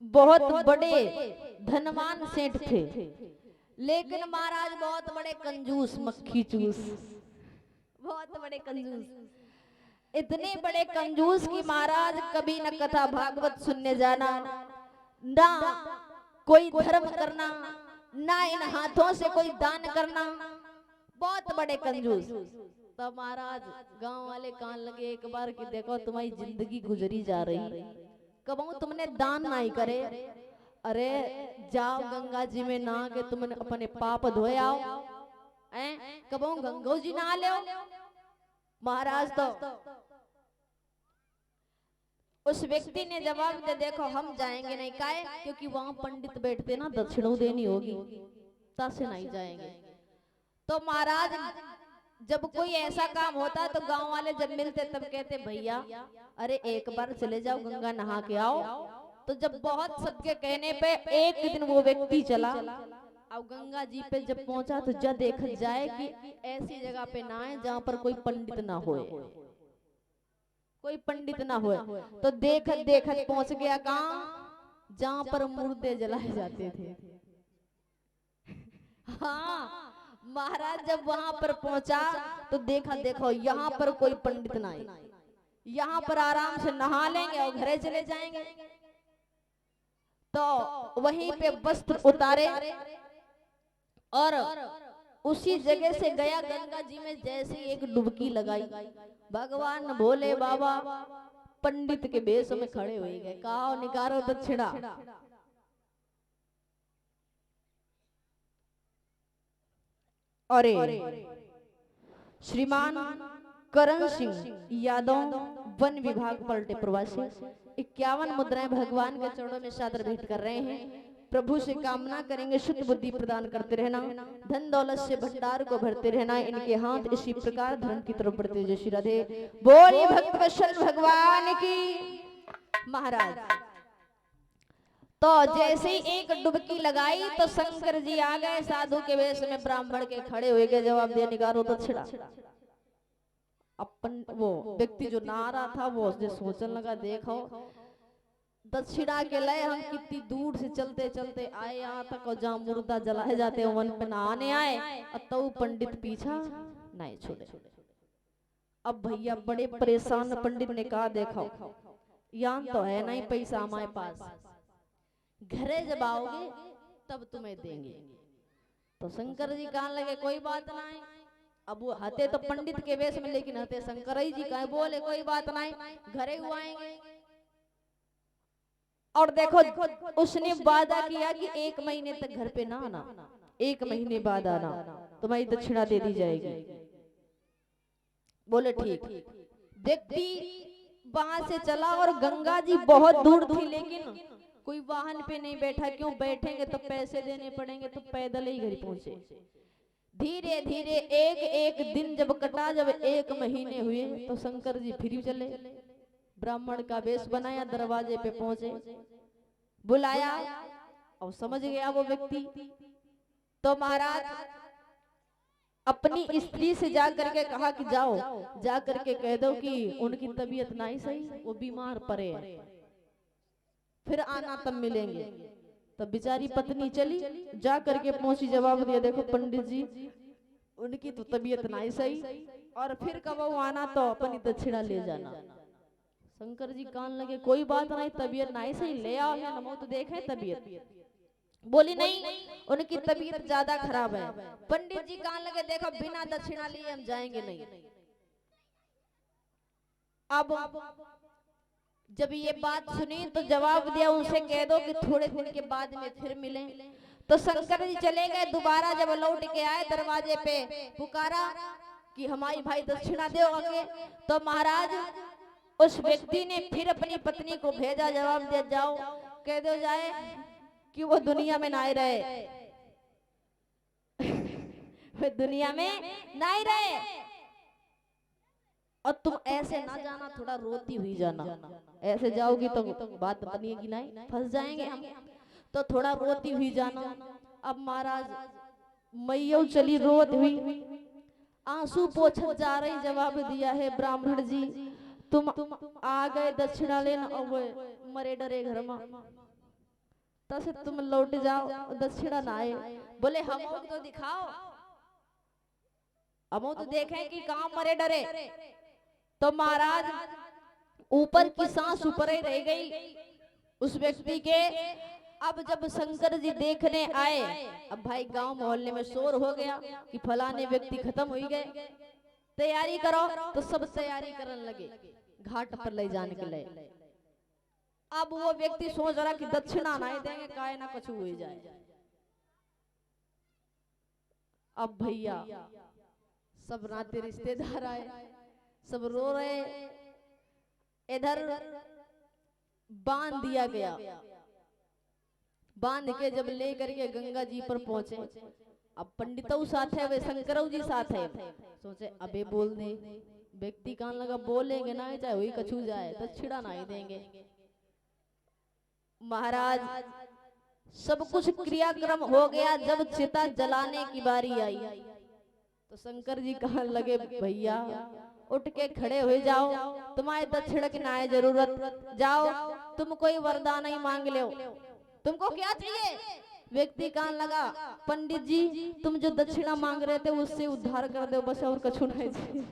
बहुत बड़े धनवान सेठ थे, लेकिन महाराज बहुत बड़े कंजूस मक्खी चूस, बहुत बड़े कंजूस, इतने बड़े कंजूस कि महाराज कभी न कथा भागवत सुनने जाना, ना कोई धर्म करना, ना इन हाथों से कोई दान करना, बहुत बड़े कंजूस। तो महाराज गांव वाले कान लगे एक बार कि देखो तुम्हारी जिंदगी गुजरी जा रही, कबू तुमने दान नहीं करे, अरे जाओ गंगा जी में नहा के तुमने अपने पाप धोए आओ, कबू गंगो जी नहा ले। महाराज तो उस व्यक्ति ने जवाब दे, देखो हम जाएंगे नहीं, काहे, क्योंकि वहां पंडित बैठते ना, दक्षिणा देनी होगी, तासे नहीं जाएंगे। तो महाराज जब कोई ऐसा काम होता तो गांव वाले जब मिलते तब कहते, भैया अरे एक बार चले जाओ गंगा नहा के आओ। तो जब बहुत सबके कहने पे एक दिन वो व्यक्ति चला, अब गंगा जी पे जब पहुंचा तो जब देखा जाए कि ऐसी जगह पे नहाए जहां पर कोई पंडित ना होए, कोई पंडित ना होए। तो देखत देखत पहुंच गया कहां, जहां पर मुर्दे जलाए जाते थे। हाँ महाराज जब वहां पर पहुंचा तो देखा, देखो यहाँ पर कोई पंडित ना है, यहाँ पर आराम से नहा लेंगे और घरे चले जाएंगे। तो वहीं पे वस्त्र उतारे और उसी जगह से गया गंगा जी में, जैसे एक डुबकी लगाई, भगवान भोले बाबा पंडित के वेश में खड़े हुए गए, कहा निकारो दक्षिणा। अरे श्रीमान करण सिंह यादव वन विभाग पलटे प्रवासी 51 मुद्राएं भगवान के चरणों में सादर भेंट कर रहे हैं। प्रभु से कामना करेंगे शुद्ध बुद्धि प्रदान करते रहना, धन दौलत से भंडार को भरते रहना, इनके हाथ इसी प्रकार धर्म की तरफ बढ़ते। जय श्री राधे बोलिए भक्त वत्सल भगवान की। महाराज तो जैसे ही एक डुबकी लगाई तो शंकर जी आ गए साधु के वेश में, ब्राह्मण के खड़े हुए गए, जवाब दिया निकारो दक्षिणा। अपन वो व्यक्ति जो नहा रहा था वो सोचने लगा, देखो दक्षिणा के लिए हम कितनी दूर से चलते चलते आए यहाँ तक, और जहाँ मुर्दा जलाए जाते हैं वन पे नहाने आए, और तो पंडित पीछा नहीं छोड़े। अब भैया बड़े परेशान पंडित ने कहा, देखो यहाँ तो है नहीं पैसा हमारे पास, घरे जब आओगे तब तुम्हें देंगे। तो शंकर जी कहने लगे कोई बात नहीं, अब वो हते तो पंडित के वेश में, लेकिन हते शंकर जी कहे, बोले कोई बात नहीं घरे आएंगे। और देखो उसने वादा किया कि 1 महीने तक घर पे ना आना, 1 महीने बाद आना, तुम्हारी दक्षिणा दे दी जाएगी। बोले ठीक। व्यक्ति वहां से चला और गंगा जी बहुत दूर थी, लेकिन कोई वाहन पे नहीं बैठा, क्यों बैठेंगे तो पैसे देने पड़ेंगे, तो पैदल ही घर पहुंचे। धीरे धीरे एक एक दिन जब कटा, जब 1 महीने हुए तो शंकर जी फिर चले, ब्राह्मण का वेश बनाया, दरवाजे पे पहुंचे, बुलाया और समझ गया वो व्यक्ति। तो महाराज अपनी स्त्री से जा करके कहा कि जाओ जा करके कह दो कि उनकी तबीयत नहीं सही, वो बीमार पड़े हैं, फिर आना तब मिलेंगे। तब बेचारी पत्नी चली, जा करके पहुंची, जवाब दिया, देखो पंडित जी उनकी तो तबीयत नहीं सही, और फिर कब आना तो अपनी दक्षिणा ले जाना। शंकर जी कान लगे कोई बात नहीं, तबीयत नहीं सही ले आओ, या नमो तो देखे तबीयत। बोली नहीं उनकी तबीयत ज्यादा खराब है। पंडित जी कान लगे, देखो बिना दक्षिणा लिए हम जाएंगे नहीं। अब जब ये बात सुनी तो जवाब दिया, उनसे कह दो कि थोड़े दिन के बाद में फिर मिले। तो शंकर जी चले गए, दोबारा जब लौट के आए दरवाजे पे पुकारा कि हमारी भाई दक्षिणा दो आगे। तो महाराज उस व्यक्ति ने फिर अपनी पत्नी को भेजा, जवाब दिया जाओ कह दो जाए कि वो दुनिया में ना रहे, वे दुनिया में ना रहे, और तुम ऐसे ना जाना, थोड़ा रोती हुई जाना, ऐसे जाओगी तो बात बनेगी नहीं, फंस जाएंगे हम, तो थोड़ा रोती हुई जाना। अब महाराज मैया चली रोत हुई, आंसू पोंछत जा रही, जवाब दिया है ब्राह्मण जी तुम आ गए दक्षिणा लेना, और वो मरे डरे घर में, तो से तुम लौट जाओ, दक्षिणा ना आए। बोले हम तो दिखाओ, हम तो देखें कि कहाँ मरे डरे। तो महाराज ऊपर की सांस ऊपर ही रह गई उस व्यक्ति के। अब जब शंकर जी देखने आए, अब भाई गांव मोहल्ले में शोर हो गया कि फलाने व्यक्ति खत्म हो गए, तैयारी करो। तो सब तैयारी करने लगे घाट पर ले जाने के लिए। अब वो व्यक्ति सोच रहा कि दक्षिणा नहीं देंगे, काहे ना कुछ हो जाए। अब भैया सब नाते रिश्तेदार आए, सब रो रहे। इधर बांध दिया गया, बांध के जब ले करके गंगा जी पर पहुंचे। अब पंडितों साथ है, वे शंकरऊ जी साथ है। सोचे अबे बोल दे, व्यक्ति कान लगा बोलेंगे ना, चाहे वही कछू जाए, दक्षिणा नहीं देंगे। महाराज सब कुछ क्रियाक्रम हो गया। जब चिता जलाने की बारी आई तो शंकर जी कहने लगे भैया उठ के खड़े हो जाओ, तुम्हारे दक्षिणा की ना जरूरत, जाओ तुम कोई वरदान नहीं मांग लो, तुमको क्या चाहिए। व्यक्ति कान लगा पंडित जी तुम जो दक्षिणा मांग रहे थे उससे उद्धार कर दो, बस और कछु नहीं चाहिए,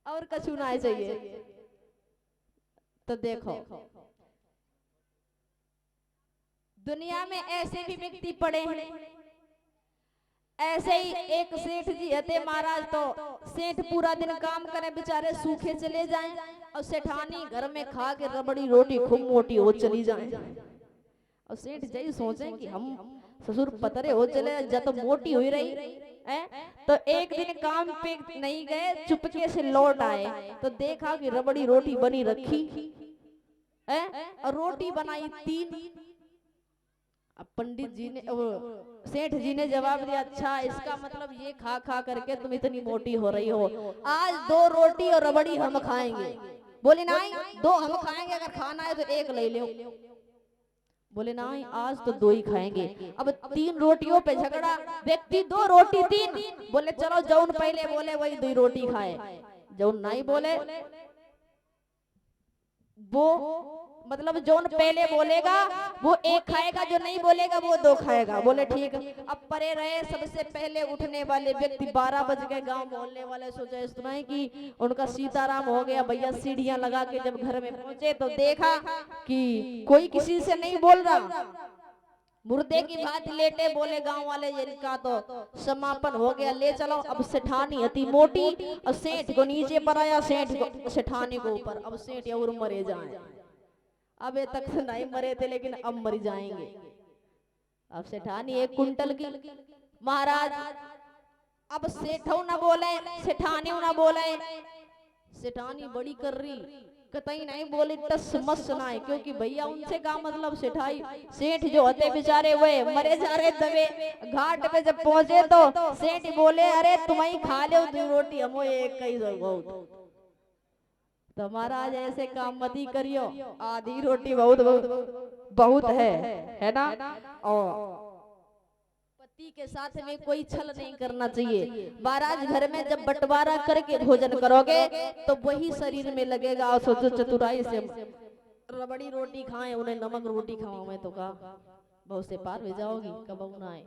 और कछु नहीं चाहिए। तो देखो दुनिया में ऐसे भी व्यक्ति पड़े हैं। ऐसे ही एक सेठ जी हते महाराज, तो सेठ पूरा दिन काम करे बेचारे सूखे चले जाएं, और सेठानी घर में खा के रबड़ी रोटी खूब मोटी हो चली जाए। और सेठ जी सोचे कि हम ससुर पतरे हो चले जब मोटी हुई रही है। तो एक दिन काम पे नहीं गए, चुपके से लौट आए तो देखा कि रबड़ी रोटी बनी रखी है, और रोटी बनाई 3। अब पंडित जी ने सेठ जी ने जवाब दिया अच्छा इसका मतलब ये खा खा करके तुम इतनी मोटी हो रही हो, आज 2 रोटी और रबड़ी हम खाएंगे। बोले नहीं 2 हम खाएंगे, अगर खाना है तो 1 ले लो। बोले नहीं आज तो 2 ही खाएंगे। अब 3 रोटियों पे झगड़ा, व्यक्ति 2 रोटी 3। बोले चलो जौन पहले बोले वही 2 रोटी खाए, जौन नहीं बोले वो मतलब जौन पहले बोलेगा वो 1 खाएगा, जो नहीं बोलेगा वो 2 खाएगा। बोले ठीक। अब परे रहे सबसे पहले उठने वाले व्यक्ति 12 बज गए। गांव मोहल्ले वाले सोचे इस तरह कि उनका सीताराम हो गया। भैया सीढ़ियां लगा के जब घर में पहुंचे तो देखा कि कोई किसी से नहीं बोल रहा, मुर्दे की बात लेटे। बोले गांव वाले इनका तो समापन हो गया, ले चलो। अब सेठानी अति मोटी और सेठ को नीचे पर आया, सेठ को सेठानी को ऊपर। अब सेठ और मरे जाए, अबे तक तो नहीं मरे थे लेकिन अब मर जाएंगे। अब सेठानी 1 कुंटल की। महाराज अब सेठो ना बोले, सेठानी ना बोले। सेठानी बड़ी कर रही, कतई नहीं बोली टस मस ना है, क्योंकि भैया उनसे का मतलब सेठाई सेठ जो होते बेचारे वे मरे जा रहे दबे। घाट पे जब पहुंचे तो सेठ बोले अरे तुम ही खा लो 2 रोटी, हम 1 कही बहुत। तो महाराज ऐसे काम मत ही करियो, आधी रोटी बहुत बहुत बहुत है ना। और पति के साथ में कोई छल नहीं करना चाहिए। महाराज घर में जब बंटवारा करके भोजन करोगे तो वही शरीर में लगेगा। और सोचो चतुराई से रबड़ी रोटी खाएं, उन्हें नमक रोटी खाऊं मैं तो का बहुत से पार हो जाओगी, कब ना आए।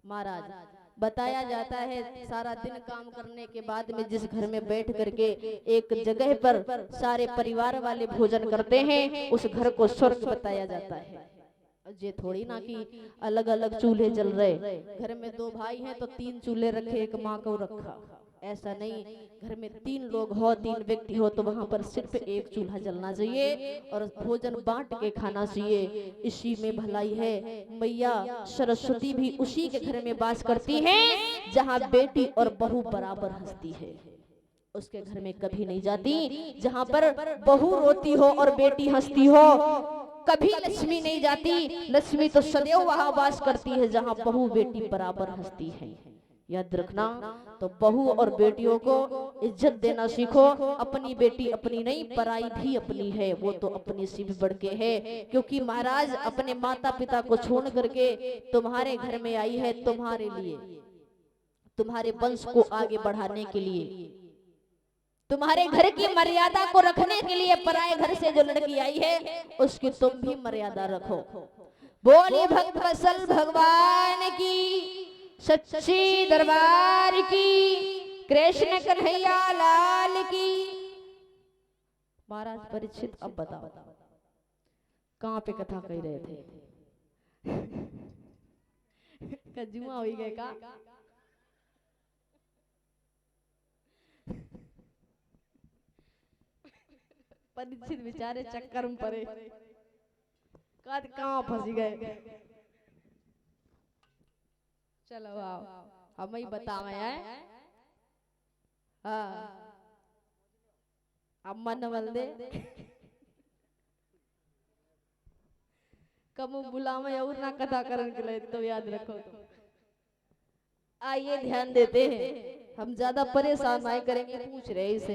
महाराज बताया जाता है सारा दिन काम करने के बाद में जिस घर में बैठ करके एक जगह पर सारे परिवार वाले भोजन करते हैं उस घर को स्वर्ग बताया जाता है। ये थोड़ी ना कि अलग अलग चूल्हे जल रहे, घर में 2 भाई हैं तो 3 चूल्हे रखे, एक माँ को रखा, ऐसा नहीं। घर में 3 लोग हो, 3 व्यक्ति हो तो वहां पर सिर्फ 1 चूल्हा जलना चाहिए और भोजन बांट के खाना चाहिए। इसी में भलाई है। मैया सरस्वती भी उसी के घर में वास करती हैं जहां बेटी और बहू बराबर हंसती है। उसके घर में कभी नहीं जाती जहां पर बहू रोती हो और बेटी हंसती हो। कभी लक्ष्मी नहीं जाती, लक्ष्मी तो सदैव वहां वास करती है जहां बहू बेटी बराबर हंसती है। याद रखना। तो बहू और बेटियों को इज्जत देना सीखो। अपनी बेटी अपनी नहीं, पराई भी अपनी है, वो तो अपनी से भी बढ़ के है। क्योंकि महाराज अपने माता पिता को छोड़ करके तुम्हारे घर में आई है, तुम्हारे लिए, तुम्हारे वंश को आगे बढ़ाने के लिए, तुम्हारे घर की मर्यादा को रखने के लिए पराए घर से जो लड़की आई है उसकी तुम भी मर्यादा रखो। बोली भक्त वत्सल भगवान की, सच्ची दरबार की, कृष्ण कन्हैया लाल की। महाराज परीक्षित अब बताओ कहाँ पे कथा कह रहे थे? कजुआ हो गए का? परीक्षित बेचारे चक्कर में पड़े, कहाँ फंस गए। चलो आओ हम ही बतावे हैं। हाँ अम्मा नवल दे कमु बुलावे और ना कथा करने के लिए, तो याद रखो। तो आइए ध्यान देते हैं, हम ज्यादा परेशान नहीं करेंगे, पूछ रहे इसे।